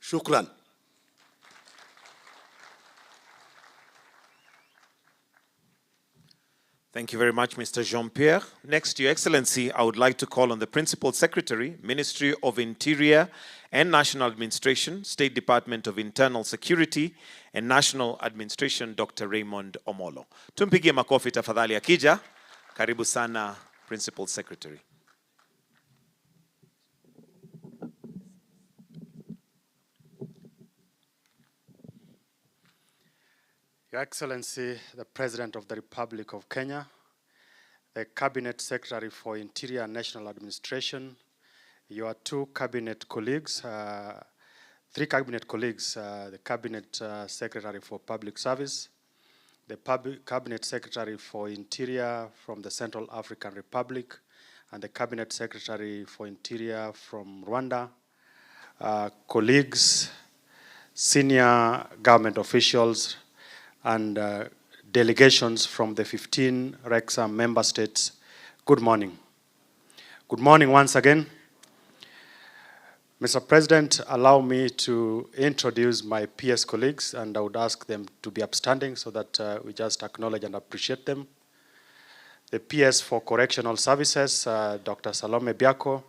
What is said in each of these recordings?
Shukran. Thank you very much, Mr. Jean-Pierre. Next, Your Excellency, I would like to call on the Principal Secretary, Ministry of Interior and National Administration, State Department of Internal Security and National Administration, Dr. Raymond Omolo. Tumpigie makofi tafadhali akija. Karibu sana, Principal Secretary. Your Excellency, the President of the Republic of Kenya, the Cabinet Secretary for Interior and National Administration, your two cabinet colleagues, three cabinet colleagues, the Cabinet Secretary for Public Service, the Cabinet Secretary for Interior from the Central African Republic, and the Cabinet Secretary for Interior from Rwanda, colleagues, senior government officials, and delegations from the 15 RECSA member states, good morning. Good morning once again. Mr. President, allow me to introduce my PS colleagues, and I would ask them to be upstanding so that we just acknowledge and appreciate them. The PS for Correctional Services, Dr. Salome Biako,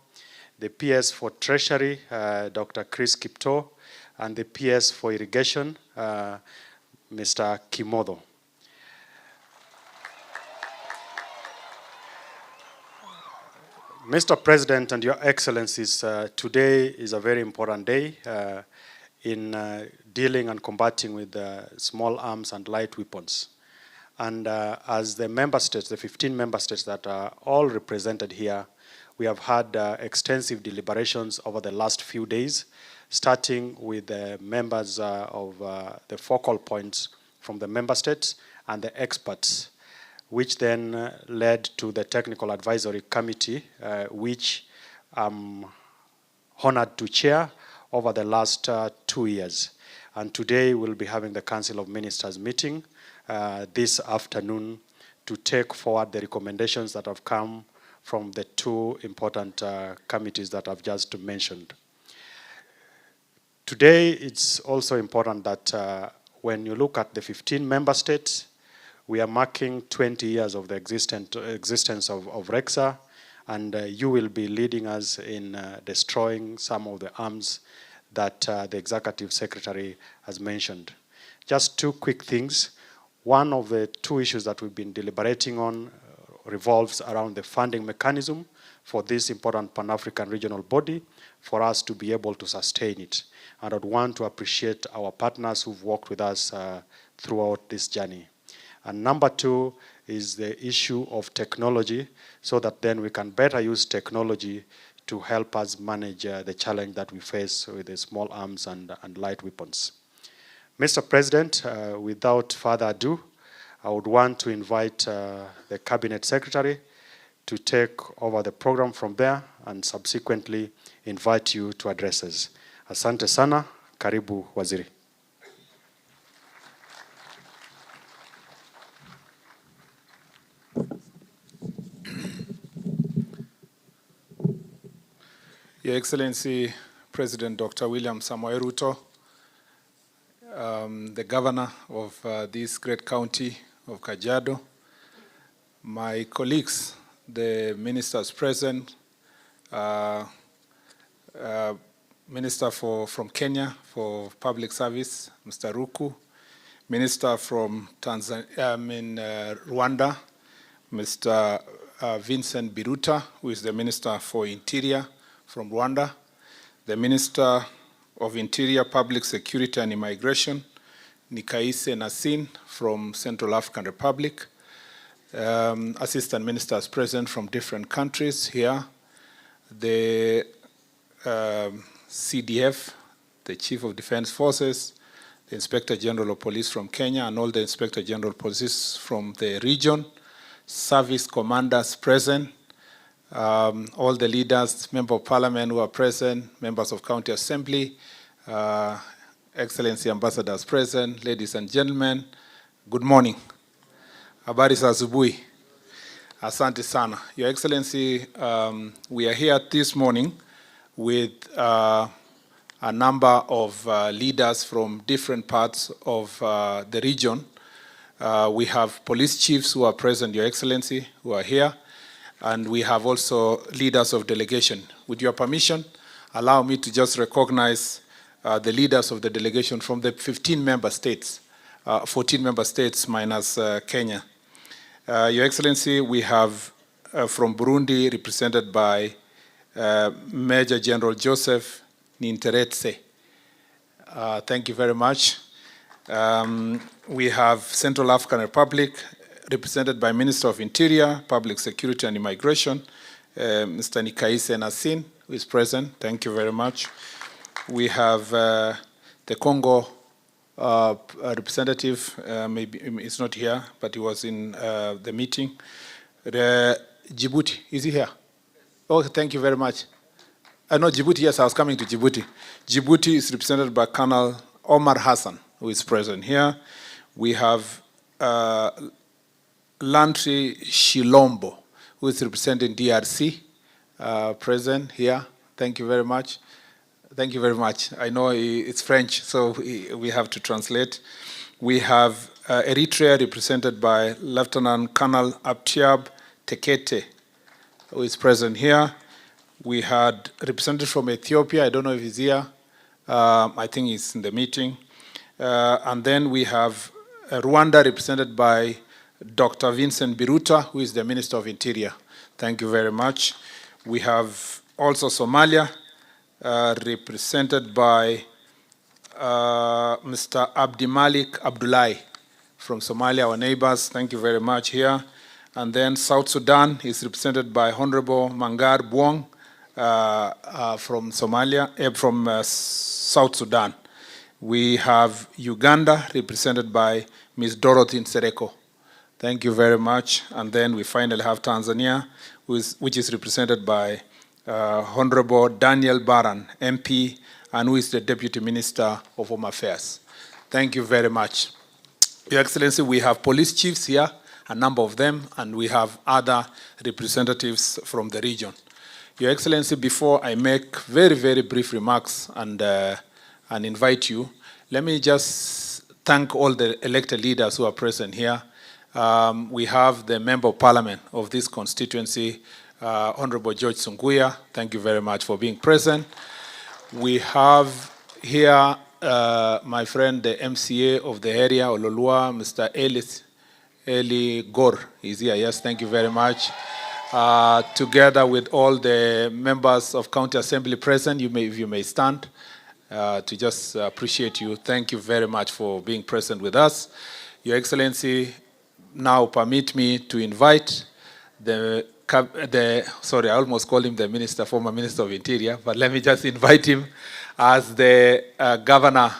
the PS for Treasury, Dr. Chris Kipto, and the PS for Irrigation, Mr. Kimodo. Mr. President and Your Excellencies, today is a very important day in dealing and combating with small arms and light weapons. And as the member states, the 15 member states that are all represented here, we have had extensive deliberations over the last few days, starting with the members of the focal points from the member states and the experts, which then led to the Technical Advisory Committee, which I'm honored to chair over the last 2 years. And today we'll be having the Council of Ministers meeting this afternoon to take forward the recommendations that have come from the two important committees that I've just mentioned. Today, it's also important that when you look at the 15 member states, we are marking 20 years of the existence of RECSA, and you will be leading us in destroying some of the arms that the Executive Secretary has mentioned. Just two quick things. One of the two issues that we've been deliberating on revolves around the funding mechanism for this important Pan-African regional body for us to be able to sustain it. And I'd want to appreciate our partners who've worked with us throughout this journey. And number two is the issue of technology, so that then we can better use technology to help us manage the challenge that we face with the small arms and light weapons. Mr. President, without further ado, I would want to invite the Cabinet Secretary to take over the program from there and subsequently invite you to address us. Asante sana, karibu waziri. Your Excellency, President Dr. William Samoei Ruto, the Governor of this great county of Kajiado, my colleagues, the ministers present, Minister from Kenya for Public Service, Mr. Ruku, Minister from Rwanda, Mr. Vincent Biruta, who is the Minister for Interior from Rwanda, the Minister of Interior, Public Security and Immigration, Nikaise Nasin from Central African Republic, Assistant Ministers present from different countries here, the CDF, the Chief of Defense Forces, the Inspector General of Police from Kenya, and all the Inspector General of Police from the region, service commanders present, all the leaders, Member of Parliament who are present, members of County Assembly, Excellency Ambassadors present, ladies and gentlemen, good morning. Habari za asubuhi. Asante sana. Your Excellency, we are here this morning with a number of leaders from different parts of the region. We have police chiefs who are present, Your Excellency, who are here, and we have also leaders of delegation. With your permission, allow me to just recognize the leaders of the delegation from the 15 member states, 14 member states minus Kenya. Your Excellency, we have from Burundi represented by Major General Joseph Ninteretse. Thank you very much. We have Central African Republic represented by Minister of Interior, Public Security and Immigration, Mr. Nikaise Nasin, who is present. Thank you very much. We have the Congo representative, maybe it's not here, but he was in the meeting. Djibouti, is he here? Oh, thank you very much. No, Djibouti, yes, I was coming to Djibouti. Djibouti is represented by Colonel Omar Hassan, who is present here. We have Lantri Shilombo, who is representing DRC, present here. Thank you very much. Thank you very much. I know it's French, so we have to translate. We have Eritrea represented by Lieutenant Colonel Abtiab Tekete, who is present here. We had representative from Ethiopia. I don't know if he's here. I think he's in the meeting. And then we have Rwanda represented by Dr. Vincent Biruta, who is the Minister of Interior. Thank you very much. We have also Somalia, represented by Mr. Abdimalik Abdullahi from Somalia, our neighbors. Thank you very much here. And then South Sudan is represented by Honorable Mangar Buong from Somalia, from South Sudan. We have Uganda represented by Ms. Dorothy Nsereko. Thank you very much. And then we finally have Tanzania, which is represented by Honorable Daniel Baran, MP, and who is the Deputy Minister of Home Affairs. Thank you very much. Your Excellency, we have police chiefs here, a number of them, and we have other representatives from the region. Your Excellency, before I make very, very brief remarks and invite you, let me just thank all the elected leaders who are present here. We have the Member of Parliament of this constituency, Honorable George Sunguya. Thank you very much for being present. We have here my friend, the MCA of the area, Ololua, Mr. Eli Gore. He's here, yes, thank you very much. Together with all the members of County Assembly present, if you may stand, to just appreciate you. Thank you very much for being present with us. Your Excellency, now permit me to invite sorry, I almost called him the minister, former Minister of Interior, but let me just invite him as the governor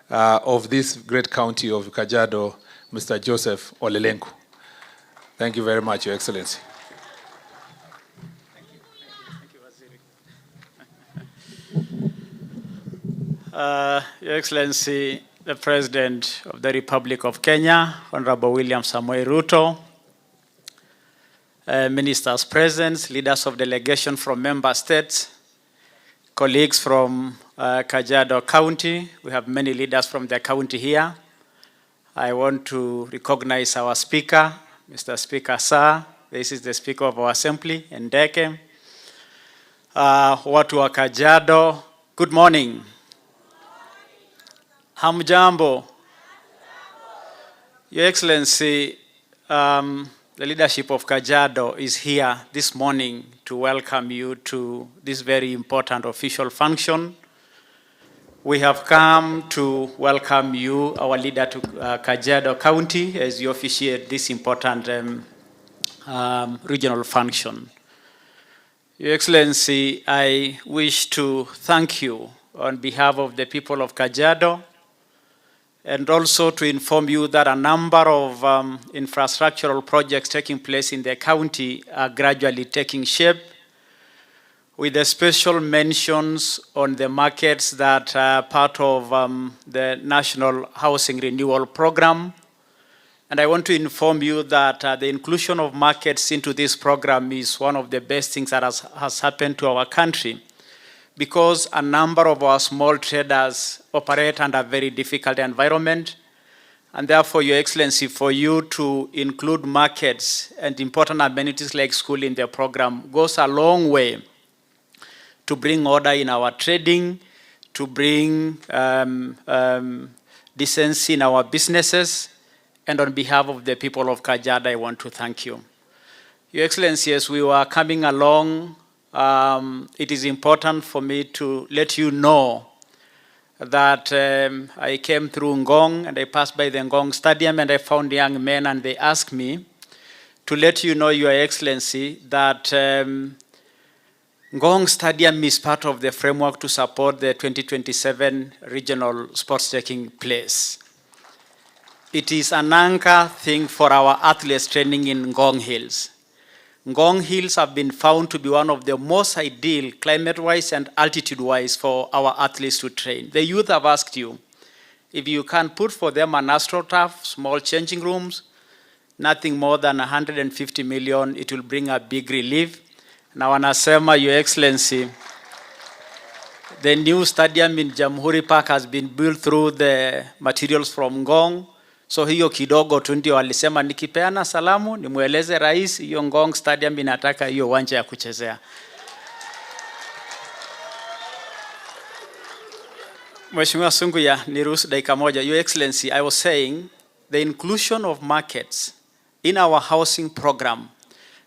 of this great county of Kajiado, Mr. Joseph Olelenku. Thank you very much, Your Excellency. Your Excellency, the President of the Republic of Kenya, Honorable William Samoei Ruto, ministers present, leaders of delegation from member states, colleagues from Kajiado County. We have many leaders from the county here. I want to recognize our Speaker, Mr. Speaker Sir. This is the Speaker of our Assembly, Ndeke. Watu wa Kajiado, good morning. Hamjambo. Your Excellency, the leadership of Kajiado is here this morning to welcome you to this very important official function. We have come to welcome you, our leader, to Kajiado County as you officiate this important regional function. Your Excellency, I wish to thank you on behalf of the people of Kajiado, and also to inform you that a number of infrastructural projects taking place in the county are gradually taking shape, with the special mentions on the markets that are part of the National Housing Renewal Program. And I want to inform you that the inclusion of markets into this program is one of the best things that has happened to our country, because a number of our small traders operate under a very difficult environment. And therefore, Your Excellency, for you to include markets and important amenities like school in the program goes a long way to bring order in our trading, to bring decency in our businesses. And on behalf of the people of Kajiado, I want to thank you. Your Excellency, as we were coming along, it is important for me to let you know that I came through Ngong and I passed by the Ngong Stadium and I found young men and they asked me to let you know, Your Excellency, that Ngong Stadium is part of the framework to support the 2027 regional sports taking place. It is an anchor thing for our athletes training in Ngong Hills. Ngong Hills have been found to be one of the most ideal climate-wise and altitude-wise for our athletes to train. The youth have asked you if you can put for them an AstroTurf, small changing rooms, nothing more than 150 million, it will bring a big relief. Now, anasema, Your Excellency, the new stadium in Jamhuri Park has been built through the materials from Ngong. So hiyo kidogo tu ndio alisema nikipeana salamu nimueleze rais hiyo Ngong Stadium inataka hiyo uwanja ya kuchezea. Mheshimiwa Sunguya, niruhusu dakika moja. Your Excellency, I was saying the inclusion of markets in our housing program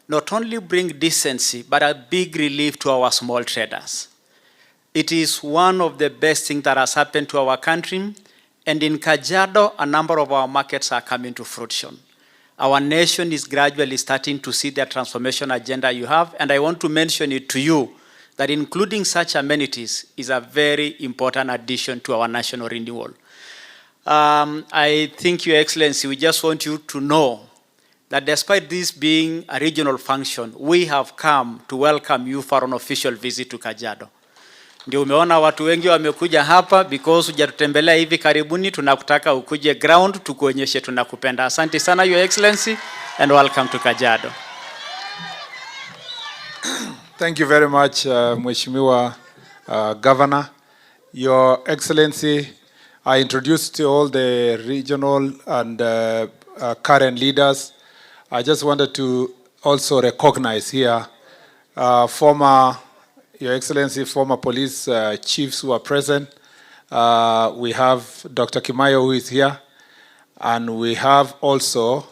not only bring decency but a big relief to our small traders. It is one of the best things that has happened to our country. And in Kajiado, a number of our markets are coming to fruition. Our nation is gradually starting to see the transformation agenda you have, and I want to mention it to you that including such amenities is a very important addition to our national renewal. I think, Your Excellency, we just want you to know that despite this being a regional function, we have come to welcome you for an official visit to Kajiado. Ndio umeona watu wengi wamekuja hapa because hujatutembelea hivi karibuni, tunakutaka ukuje ground tukuonyeshe tunakupenda. Asante sana, Your Excellency, and welcome to Kajiado. Thank you very much, Mheshimiwa Governor. Your Excellency, I introduced all the regional and current leaders. I just wanted to also recognize here Your Excellency, former police chiefs who are present. We have Dr. Kimayo, who is here, and we have also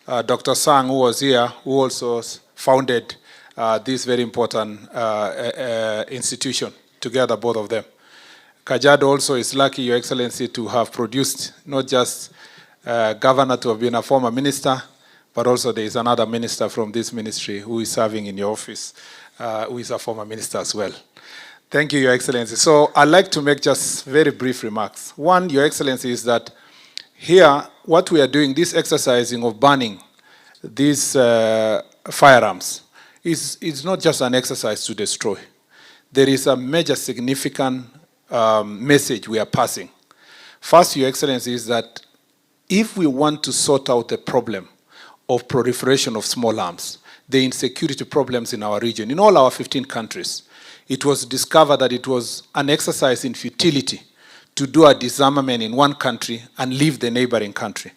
Dr. Sang, who was here, who also founded this very important institution, together, both of them. Kajiado also is lucky, Your Excellency, to have produced not just governor to have been a former minister, but also there is another minister from this ministry who is serving in your office, who is a former minister as well. Thank you, Your Excellency. So I'd like to make just very brief remarks. One, Your Excellency, is that here, what we are doing, this exercising of banning these firearms, is not just an exercise to destroy. There is a major significant message we are passing. First, Your Excellency, is that if we want to sort out the problem of proliferation of small arms, the insecurity problems in our region, in all our 15 countries, it was discovered that it was an exercise in futility to do a disarmament in one country and leave the neighboring country.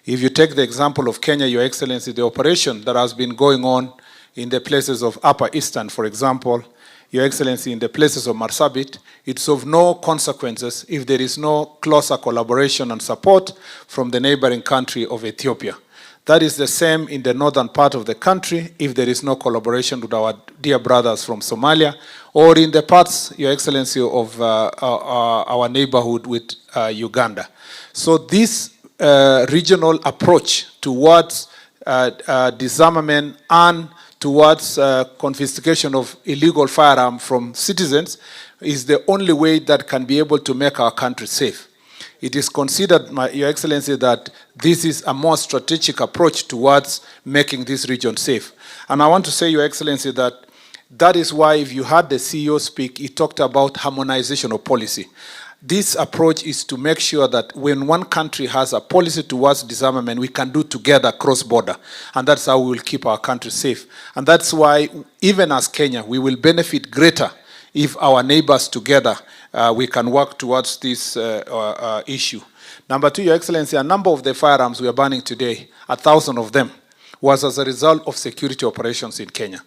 If you take the example of Kenya, Your Excellency, the operation that has been going on in the places of Upper Eastern, for example, Your Excellency, in the places of Marsabit, it's of no consequences if there is no closer collaboration and support from the neighboring country of Ethiopia. That is the same in the northern part of the country if there is no collaboration with our dear brothers from Somalia, or in the parts, Your Excellency, of our neighborhood with Uganda. So this regional approach towards disarmament and towards confiscation of illegal firearms from citizens is the only way that can be able to make our country safe. It is considered, Your Excellency, that this is a more strategic approach towards making this region safe. And I want to say, Your Excellency, that is why if you had the CEO speak, he talked about harmonization of policy. This approach is to make sure that when one country has a policy towards disarmament, we can do together cross-border. And that's how we will keep our country safe. And that's why, even as Kenya, we will benefit greater if our neighbors together, we can work towards this issue. Number two, Your Excellency, a number of the firearms we are banning today, 1,000 of them, was as a result of security operations in Kenya,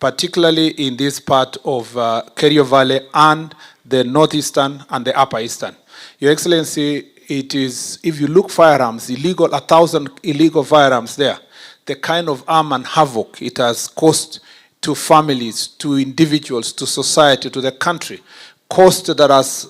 particularly in this part of Kerio Valley and the northeastern and the upper eastern. Your Excellency, it is, if you look firearms, 1,000 illegal firearms there, the kind of harm and havoc it has caused to families, to individuals, to society, to the country, cost that has,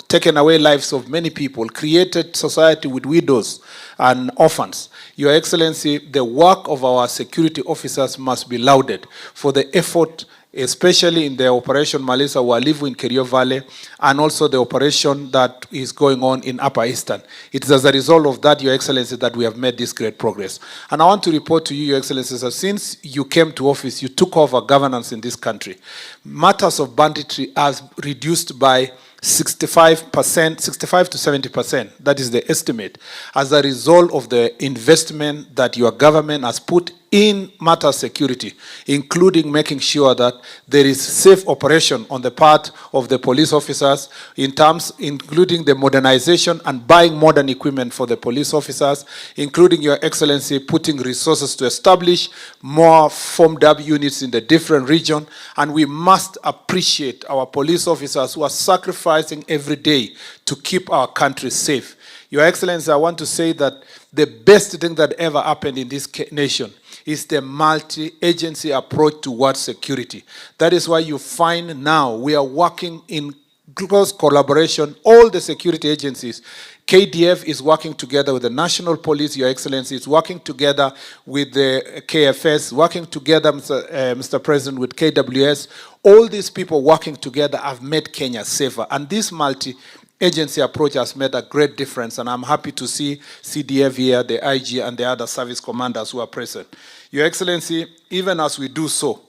taken away lives of many people, created society with widows and orphans. Your Excellency, the work of our security officers must be lauded for the effort, especially in the Operation Malisa Walivu in Kerio Valley, and also the operation that is going on in Upper Eastern. It is as a result of that, Your Excellency, that we have made this great progress. And I want to report to you, Your Excellency, that since you came to office, you took over governance in this country. Matters of banditry has reduced by 65%, 65 to 70%, that is the estimate, as a result of the investment that your government has put in matter security, including making sure that there is safe operation on the part of the police officers, in terms, including the modernization and buying modern equipment for the police officers, including, Your Excellency, putting resources to establish more formed up units in the different regions. And we must appreciate our police officers who are sacrificing every day to keep our country safe. Your Excellency, I want to say that the best thing that ever happened in this nation is the multi-agency approach towards security. That is why you find now we are working in close collaboration, all the security agencies. KDF is working together with the National Police, Your Excellency, is working together with the KFS, working together, Mr. President, with KWS. All these people working together have made Kenya safer. And this multi-agency approach has made a great difference, and I'm happy to see CDF here, the IG, and the other service commanders who are present. Your Excellency, even as we do so,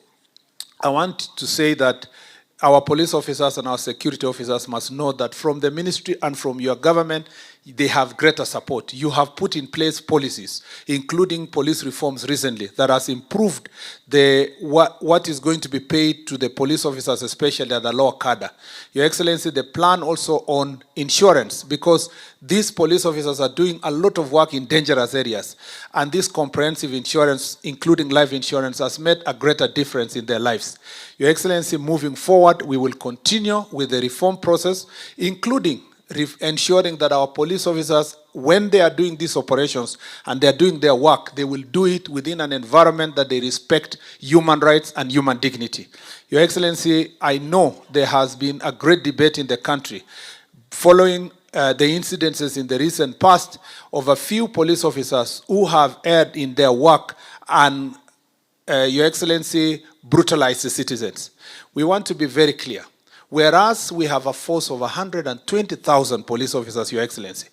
I want to say that our police officers and our security officers must know that from the ministry and from your government, they have greater support. You have put in place policies, including police reforms recently, that has improved what is going to be paid to the police officers, especially at the lower cadre. Your Excellency, the plan also on insurance, because these police officers are doing a lot of work in dangerous areas, and this comprehensive insurance, including life insurance, has made a greater difference in their lives. Your Excellency, moving forward, we will continue with the reform process, including ensuring that our police officers, when they are doing these operations and they are doing their work, they will do it within an environment that they respect human rights and human dignity. Your Excellency, I know there has been a great debate in the country following the incidences in the recent past of a few police officers who have erred in their work and, Your Excellency, brutalized the citizens. We want to be very clear. Whereas we have a force of 120,000 police officers, Your Excellency,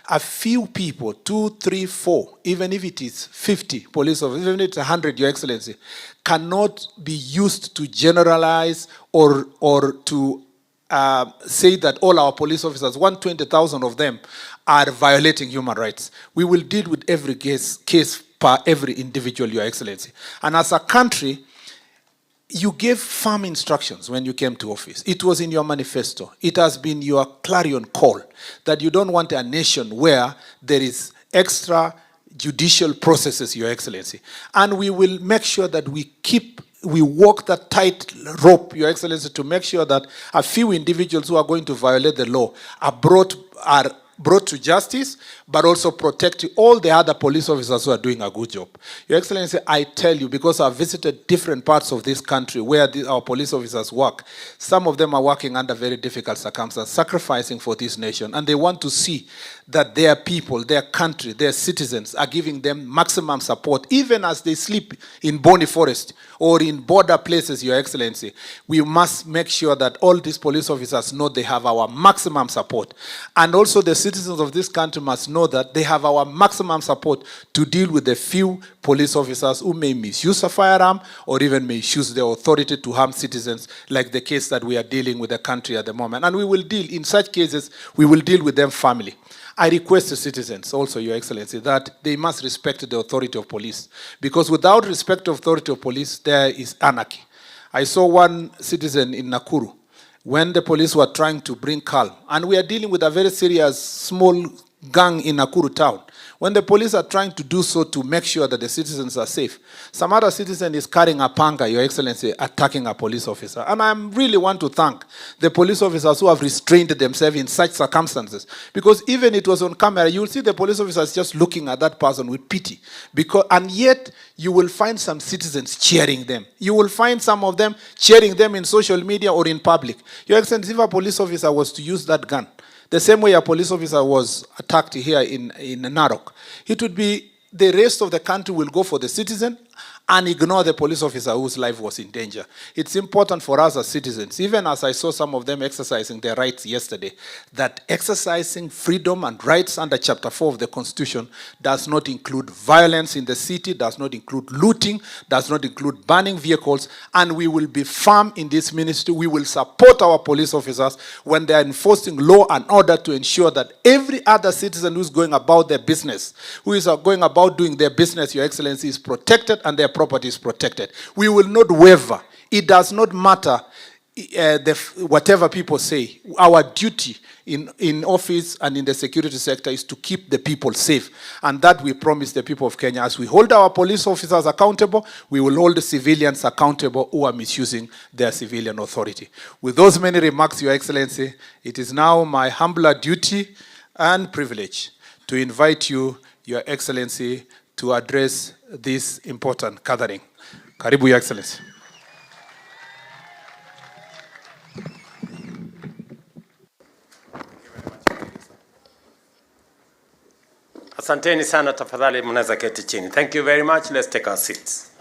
a few people, 2, 3, 4, even if it is 50 police officers, even if it's 100, Your Excellency, cannot be used to generalize or to say that all our police officers, 120,000 of them, are violating human rights. We will deal with every case per every individual, Your Excellency. And as a country, you gave firm instructions when you came to office. It was in your manifesto. It has been your clarion call that you don't want a nation where there is extra judicial processes, Your Excellency. And we will make sure that we walk that tight rope, Your Excellency, to make sure that a few individuals who are going to violate the law are brought to justice, but also protect all the other police officers who are doing a good job. Your Excellency, I tell you, because I've visited different parts of this country where our police officers work, some of them are working under very difficult circumstances, sacrificing for this nation, and they want to see that their people, their country, their citizens are giving them maximum support, even as they sleep in Boni Forest or in border places, Your Excellency. We must make sure that all these police officers know they have our maximum support. And also the citizens of this country must know that they have our maximum support to deal with the few police officers who may misuse a firearm or even misuse their authority to harm citizens, like the case that we are dealing with the country at the moment. And we will deal, in such cases, we will deal with them firmly. I request the citizens also, Your Excellency, that they must respect the authority of police, because without respect of authority of police, there is anarchy. I saw one citizen in Nakuru when the police were trying to bring calm, and we are dealing with a very serious small gang in Nakuru town, when the police are trying to do so to make sure that the citizens are safe, some other citizen is carrying a panga, Your Excellency, attacking a police officer. And I really want to thank the police officers who have restrained themselves in such circumstances. Because even it was on camera, you will see the police officers just looking at that person with pity. And yet, you will find some citizens cheering them. You will find some of them cheering them in social media or in public. Your Excellency, if a police officer was to use that gun, the same way a police officer was attacked here in Narok, it would be the rest of the country will go for the citizen and ignore the police officer whose life was in danger. It's important for us as citizens, even as I saw some of them exercising their rights yesterday, that exercising freedom and rights under Chapter 4 of the Constitution does not include violence in the city, does not include looting, does not include burning vehicles, and we will be firm in this ministry. We will support our police officers when they are enforcing law and order to ensure that every other citizen who's going about their business, who is going about doing their business, Your Excellency, is protected and their property is protected. We will not waver. It does not matter whatever people say. Our duty in office and in the security sector is to keep the people safe. And that we promise the people of Kenya. As we hold our police officers accountable, we will hold the civilians accountable who are misusing their civilian authority. With those many remarks, Your Excellency, it is now my humbler duty and privilege to invite you, Your Excellency, to address this important gathering. Karibu, Your Excellency. Asanteni sana, tafadhali mnaweza keti chini. Thank you very much. Let's take our seats.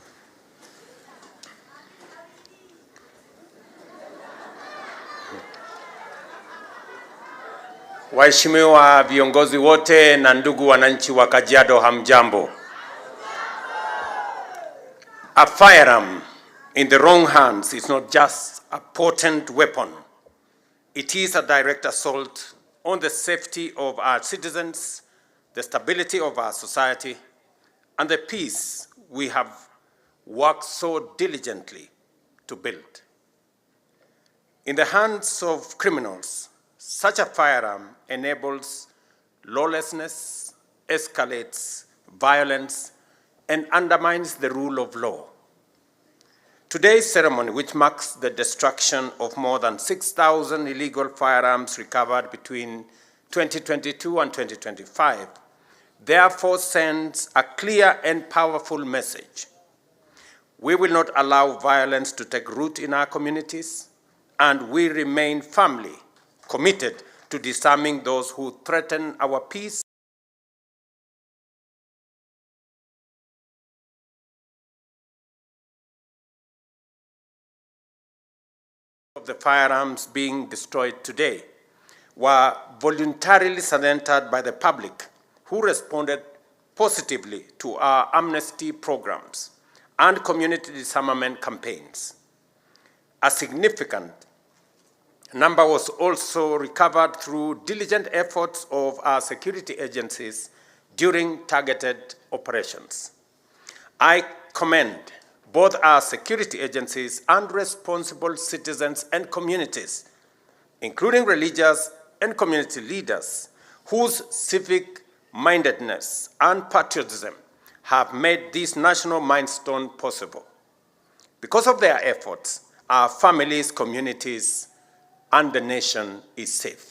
Waheshimiwa viongozi wote na ndugu wananchi wa Kajiado, hamjambo. A firearm in the wrong hands is not just a potent weapon. It is a direct assault on the safety of our citizens, the stability of our society, and the peace we have worked so diligently to build. In the hands of criminals, such a firearm enables lawlessness, escalates violence, and undermines the rule of law. Today's ceremony, which marks the destruction of more than 6,000 illegal firearms recovered between 2022 and 2025, therefore sends a clear and powerful message. We will not allow violence to take root in our communities, and we remain firmly committed to disarming those who threaten our peace of the firearms being destroyed today were voluntarily surrendered by the public, who responded positively to our amnesty programs and community disarmament campaigns. A significant number was also recovered through diligent efforts of our security agencies during targeted operations. I commend both our security agencies and responsible citizens and communities, including religious and community leaders, whose civic mindedness and patriotism have made this national milestone possible. Because of their efforts, our families, communities, and the nation is safe.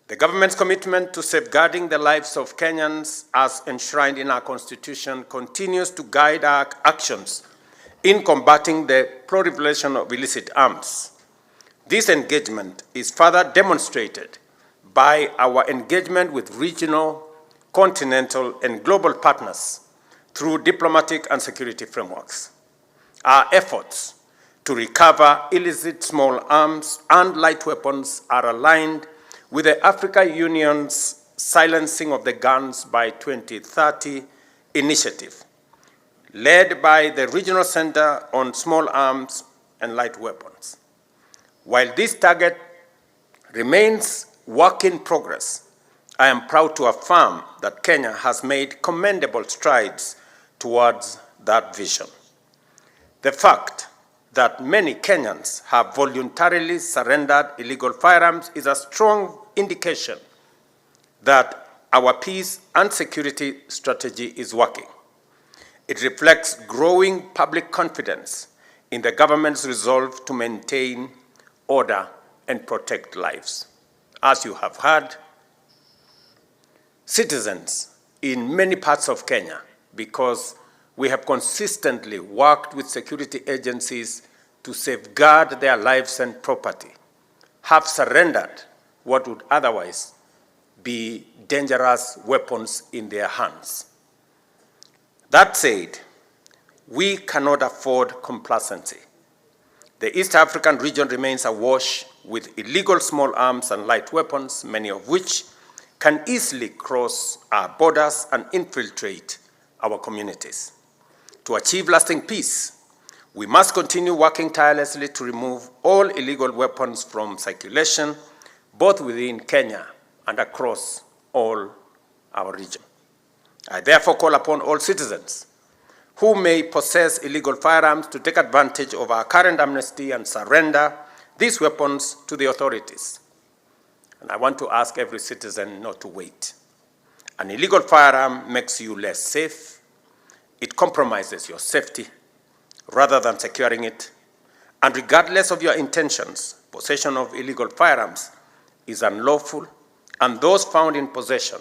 The government's commitment to safeguarding the lives of Kenyans, as enshrined in our Constitution, continues to guide our actions in combating the proliferation of illicit arms. This engagement is further demonstrated by our engagement with regional, continental, and global partners through diplomatic and security frameworks. Our efforts to recover illicit small arms and light weapons are aligned with the African Union's Silencing of the Guns by 2030 initiative, led by the Regional Center on Small Arms and Light Weapons. While this target remains work in progress, I am proud to affirm that Kenya has made commendable strides towards that vision. The fact that many Kenyans have voluntarily surrendered illegal firearms is a strong indication that our peace and security strategy is working. It reflects growing public confidence in the government's resolve to maintain order and protect lives. As you have heard, citizens in many parts of Kenya, because we have consistently worked with security agencies to safeguard their lives and property, have surrendered what would otherwise be dangerous weapons in their hands. That said, we cannot afford complacency. The East African region remains awash with illegal small arms and light weapons, many of which can easily cross our borders and infiltrate our communities. To achieve lasting peace, we must continue working tirelessly to remove all illegal weapons from circulation, both within Kenya and across all our region. I therefore call upon all citizens who may possess illegal firearms to take advantage of our current amnesty and surrender these weapons to the authorities. And I want to ask every citizen not to wait. An illegal firearm makes you less safe. It compromises your safety rather than securing it. And regardless of your intentions, possession of illegal firearms is unlawful, and those found in possession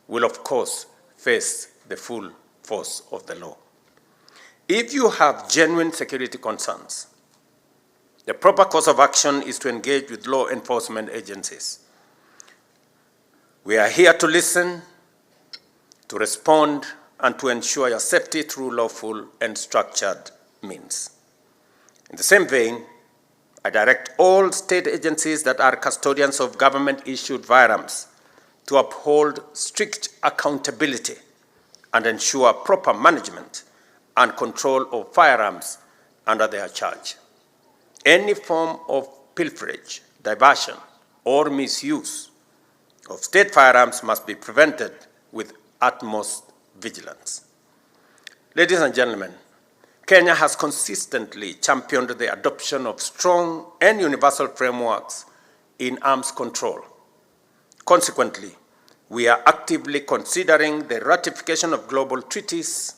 will, of course, face the full force of the law. If you have genuine security concerns, the proper course of action is to engage with law enforcement agencies. We are here to listen, to respond, and to ensure your safety through lawful and structured means. In the same vein, I direct all state agencies that are custodians of government-issued firearms to uphold strict accountability and ensure proper management and control of firearms under their charge. Any form of pilferage, diversion, or misuse of state firearms must be prevented with utmost vigilance. Ladies and gentlemen, Kenya has consistently championed the adoption of strong and universal frameworks in arms control. Consequently, we are actively considering the ratification of global treaties,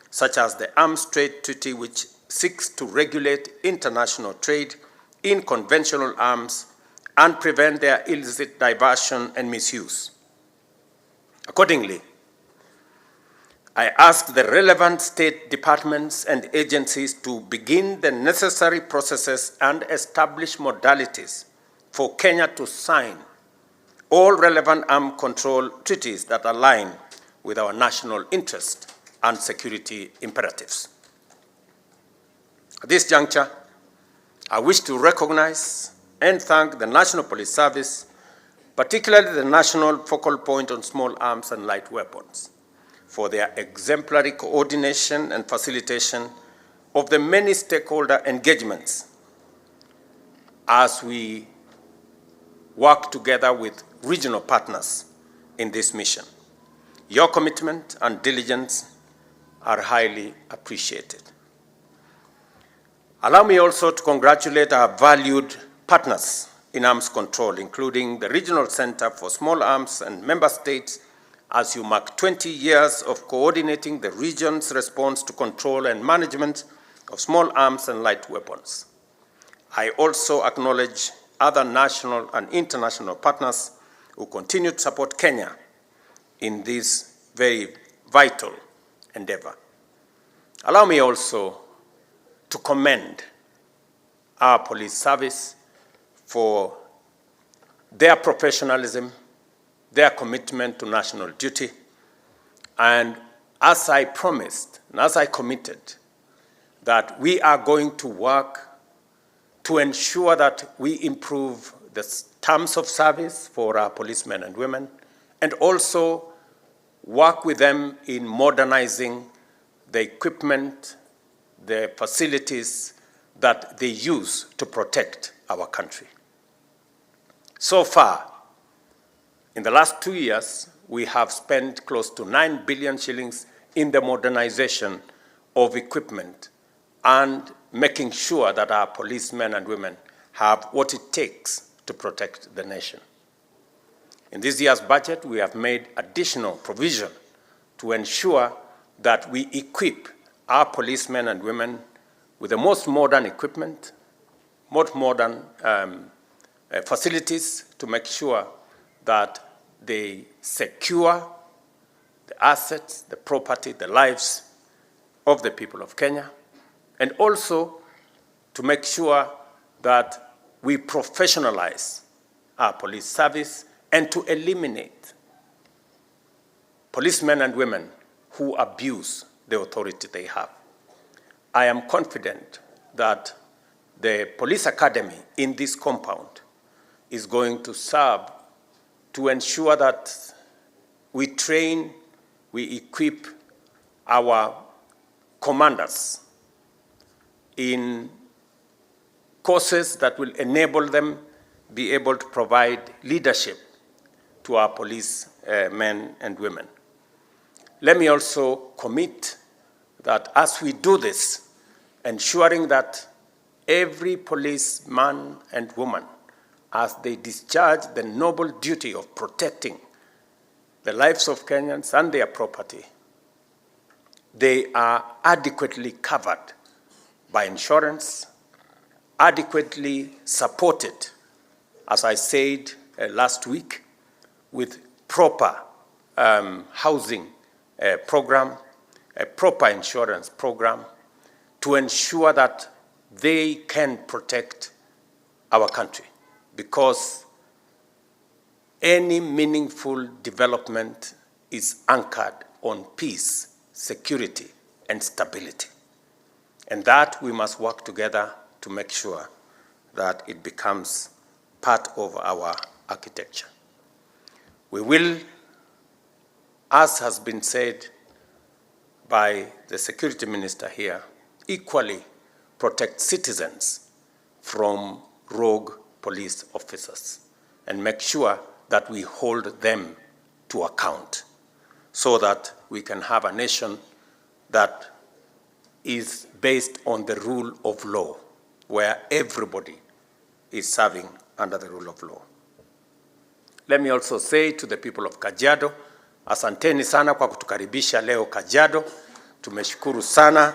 such as the Arms Trade Treaty, which seeks to regulate international trade in conventional arms and prevent their illicit diversion and misuse. Accordingly, I ask the relevant state departments and agencies to begin the necessary processes and establish modalities for Kenya to sign all relevant arms control treaties that align with our national interest and security imperatives. At this juncture, I wish to recognize and thank the National Police Service, particularly the National Focal Point on Small Arms and Light Weapons, for their exemplary coordination and facilitation of the many stakeholder engagements as we work together with regional partners in this mission. Your commitment and diligence are highly appreciated. Allow me also to congratulate our valued partners in arms control, including the Regional Center for Small Arms and member states, as you mark 20 years of coordinating the region's response to control and management of small arms and light weapons. I also acknowledge other national and international partners who continue to support Kenya in this very vital endeavor. Allow me also to commend our police service for their professionalism, their commitment to national duty, and as I promised and as I committed, that we are going to work to ensure that we improve the terms of service for our policemen and women, and also work with them in modernizing the equipment, the facilities that they use to protect our country. So far, in the last 2 years, we have spent close to 9 billion shillings in the modernization of equipment and making sure that our policemen and women have what it takes to protect the nation. In this year's budget, we have made additional provision to ensure that we equip our policemen and women with the most modern equipment, most modern facilities to make sure that they secure the assets, the property, the lives of the people of Kenya, and also to make sure that we professionalize our police service and to eliminate policemen and women who abuse the authority they have. I am confident that the police academy in this compound is going to serve to ensure that we train, we equip our commanders in courses that will enable them be able to provide leadership to our police men and women. Let me also commit that as we do this, ensuring that every policeman and woman, as they discharge the noble duty of protecting the lives of Kenyans and their property, they are adequately covered by insurance, adequately supported, as I said last week, with proper housing program, a proper insurance program, to ensure that they can protect our country. Because any meaningful development is anchored on peace, security, and stability. And that we must work together to make sure that it becomes part of our architecture. We will, as has been said by the security minister here, equally protect citizens from rogue police officers and make sure that we hold them to account so that we can have a nation that is based on the rule of law, where everybody is serving under the rule of law. Let me also say to the people of Kajiado, asanteni sana kwa kutukaribisha leo Kajiado. Tumeshukuru sana.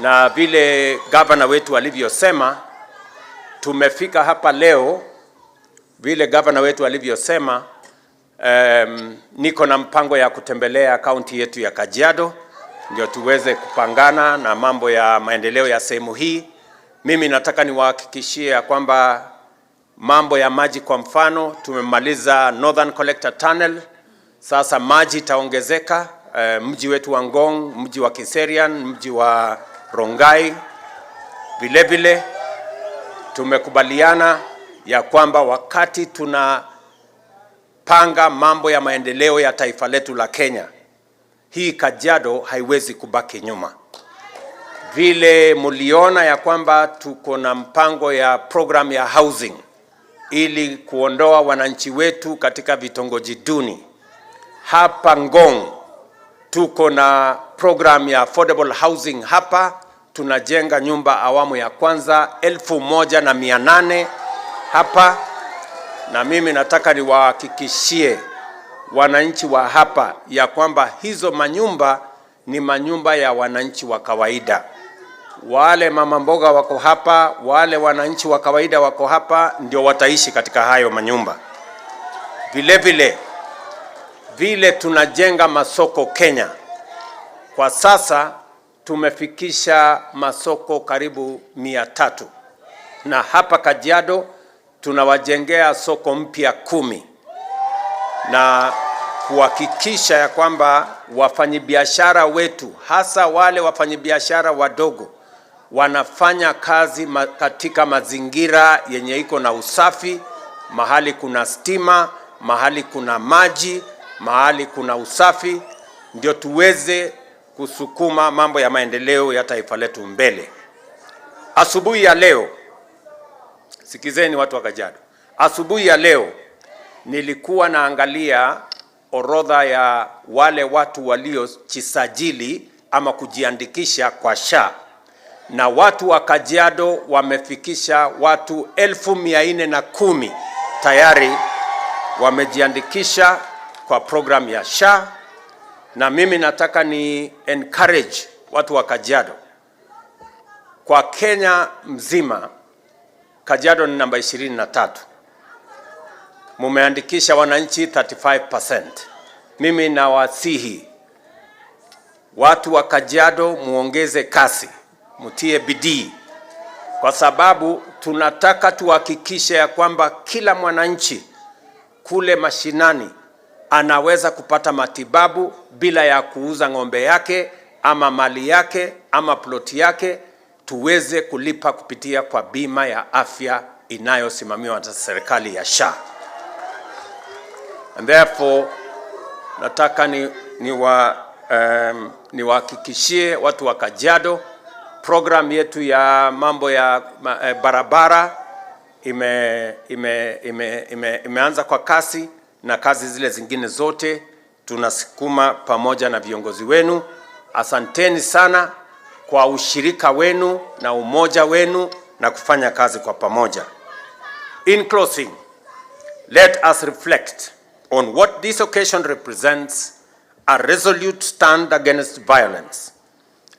Na vile gavana wetu alivyosema, tumefika hapa leo, vile gavana wetu alivyosema, niko na mpango ya kutembelea kaunti yetu ya Kajiado, ndio tuweze kupangana na mambo ya maendeleo ya sehemu hii. Mimi nataka niwahakikishie kwamba mambo ya maji, kwa mfano, tumemaliza Northern Collector Tunnel, sasa maji itaongezeka, mji wetu wa Ngong, mji wa Kiserian, mji wa Rongai. Vile vile tumekubaliana ya kwamba wakati tunapanga mambo ya maendeleo ya taifa letu la Kenya, hii Kajiado haiwezi kubaki nyuma. Vile muliona ya kwamba tuko na mpango ya program ya housing ili kuondoa wananchi wetu katika vitongoji duni. Hapa Ngong tuko na program ya affordable housing. Hapa tunajenga nyumba awamu ya kwanza 1,800 hapa, na mimi nataka niwahakikishie wananchi wa hapa ya kwamba hizo manyumba ni manyumba ya wananchi wa kawaida. Wale mama mboga wako hapa, wale wananchi wa kawaida wako hapa, ndio wataishi katika hayo manyumba. Vile tunajenga masoko Kenya. Kwa sasa tumefikisha masoko karibu 300. Na hapa Kajiado tunawajengea soko mpya 10. Na kuhakikisha ya kwamba wafanyabiashara wetu, hasa wale wafanyabiashara wadogo, wanafanya kazi katika mazingira yenye iko na usafi, mahali kuna stima, mahali kuna maji, mahali kuna usafi, ndio tuweze kusukuma mambo ya maendeleo ya taifa letu mbele. Asubuhi ya leo, sikizeni watu wa Kajiado, asubuhi ya leo nilikuwa naangalia orodha ya wale watu waliojisajili ama kujiandikisha kwa SHA, na watu wa Kajiado wamefikisha watu 1410 tayari wamejiandikisha kwa program ya SHA, na mimi nataka ni encourage watu wa Kajiado. Kwa Kenya mzima, Kajiado ni namba 23. Mumeandikisha wananchi 35%. Mimi nawasihi watu wa Kajiado muongeze kasi, mutie bidii, kwa sababu tunataka tuhakikishe ya kwamba kila mwananchi kule mashinani anaweza kupata matibabu bila ya kuuza ng'ombe yake ama mali yake ama ploti yake, tuweze kulipa kupitia kwa bima ya afya inayosimamiwa na serikali ya SHA. And therefore, nataka niwahakikishie watu wa Kajiado, program yetu ya mambo ya barabara imeanza kwa kasi, na kazi zile zingine zote tunasukuma pamoja na viongozi wenu. Asanteni sana kwa ushirika wenu na umoja wenu na kufanya kazi kwa pamoja. In closing, let us reflect on what this occasion represents: a resolute stand against violence,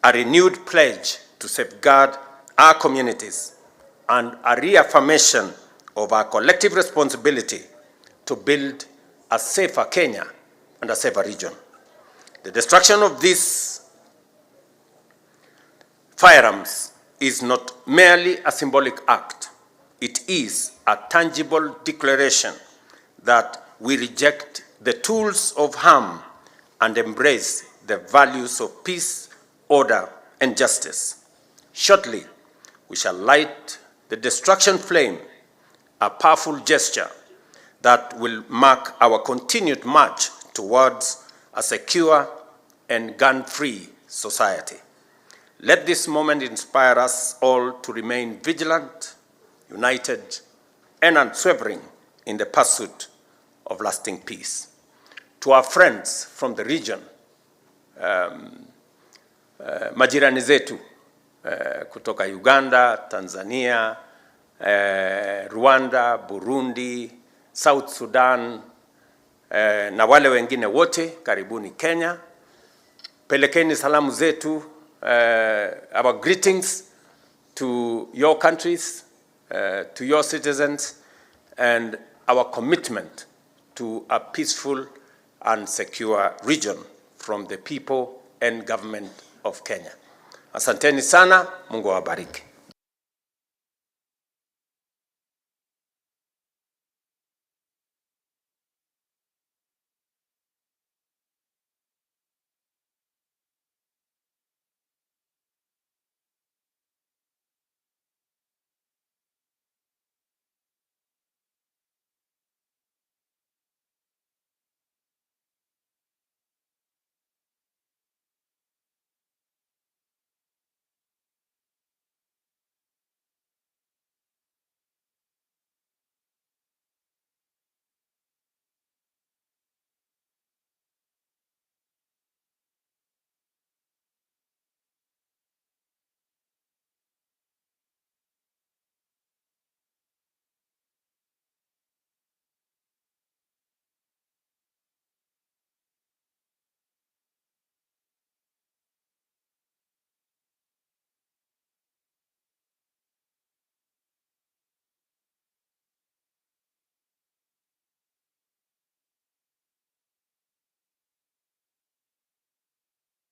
a renewed pledge to safeguard our communities, and a reaffirmation of our collective responsibility to build a safer Kenya and a safer region. The destruction of these firearms is not merely a symbolic act. It is a tangible declaration that we reject the tools of harm and embrace the values of peace, order, and justice. Shortly, we shall light the destruction flame, a powerful gesture that will mark our continued march towards a secure and gun-free society. Let this moment inspire us all to remain vigilant, united, and unswerving in the pursuit of lasting peace. To our friends from the region, majirani zetu kutoka Uganda, Tanzania, Rwanda, Burundi, South Sudan, na wale wengine wote, karibuni Kenya. Pelekeni salamu zetu, our greetings to your countries, to your citizens, and our commitment to a peaceful and secure region from the people and government of Kenya. Asanteni sana, Mungu awabariki.